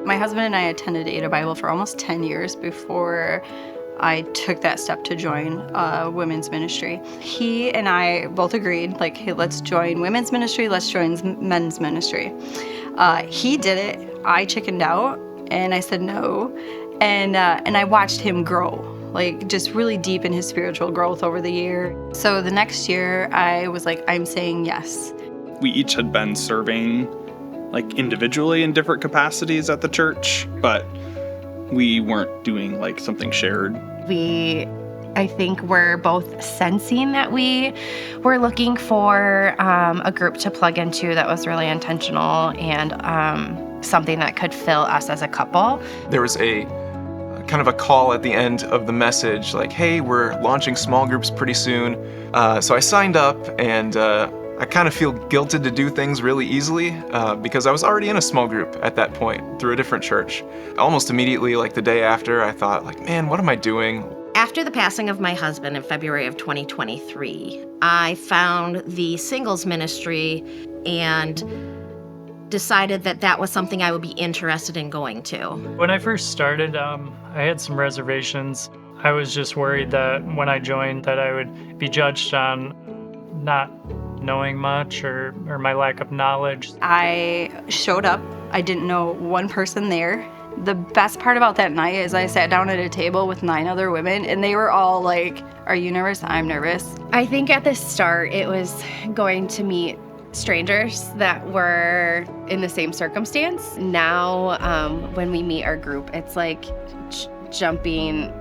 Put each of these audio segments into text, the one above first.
My husband and I attended Ada Bible for almost 10 years before I took that step to join women's ministry. He and I both agreed, like, hey, let's join women's ministry, let's join men's ministry. He did it, I chickened out, and I said no, and I watched him grow, like just really deep in his spiritual growth over the year. So the next year, I was like, I'm saying yes. We each had been serving like individually in different capacities at the church, but we weren't doing like something shared. I think we're both sensing that we were looking for a group to plug into that was really intentional and something that could fill us as a couple. There was a kind of a call at the end of the message, like, hey, we're launching small groups pretty soon. So I signed up, and I kind of feel guilted to do things really easily because I was already in a small group at that point through a different church. Almost immediately, like the day after, I thought, like, man, what am I doing? After the passing of my husband in February of 2023, I found the singles ministry and decided that that was something I would be interested in going to. When I first started, I had some reservations. I was just worried that when I joined that I would be judged on not knowing much or my lack of knowledge. I showed up. I didn't know one person there. The best part about that night is I sat down at a table with 9 other women, and they were all like, are you nervous? I'm nervous. I think at the start it was going to meet strangers that were in the same circumstance. Now, when we meet our group, it's like jumping,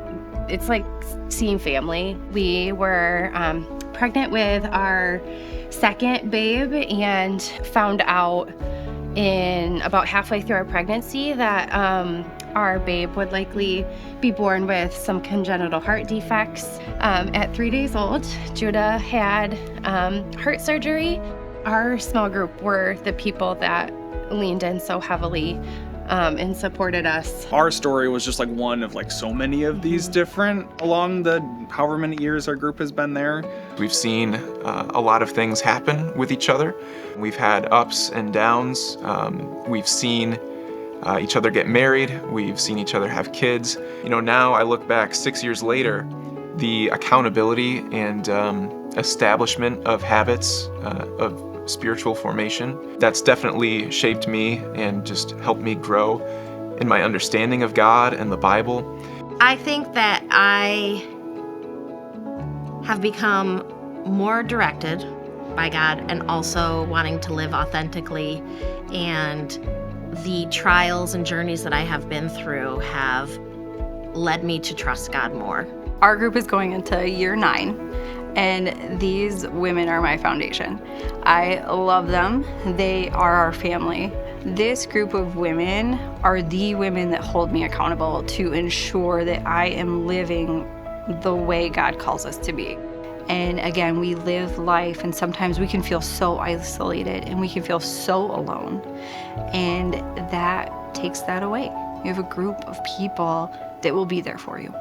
it's like seeing family. We were pregnant with our second babe and found out in about halfway through our pregnancy that our babe would likely be born with some congenital heart defects. At 3 days old, Judah had heart surgery. Our small group were the people that leaned in so heavily and supported us. Our story was just like one of like so many of these different along the however many years our group has been there. We've seen a lot of things happen with each other. We've had ups and downs. We've seen each other get married. We've seen each other have kids. You know, now I look back 6 years later, the accountability and establishment of habits of spiritual formation, that's definitely shaped me and just helped me grow in my understanding of God and the Bible. I think that I have become more directed by God and also wanting to live authentically, and the trials and journeys that I have been through have led me to trust God more. Our group is going into year 9. And these women are my foundation. I love them. They are our family. This group of women are the women that hold me accountable to ensure that I am living the way God calls us to be. And again, we live life, and sometimes we can feel so isolated and we can feel so alone. And that takes that away. You have a group of people that will be there for you.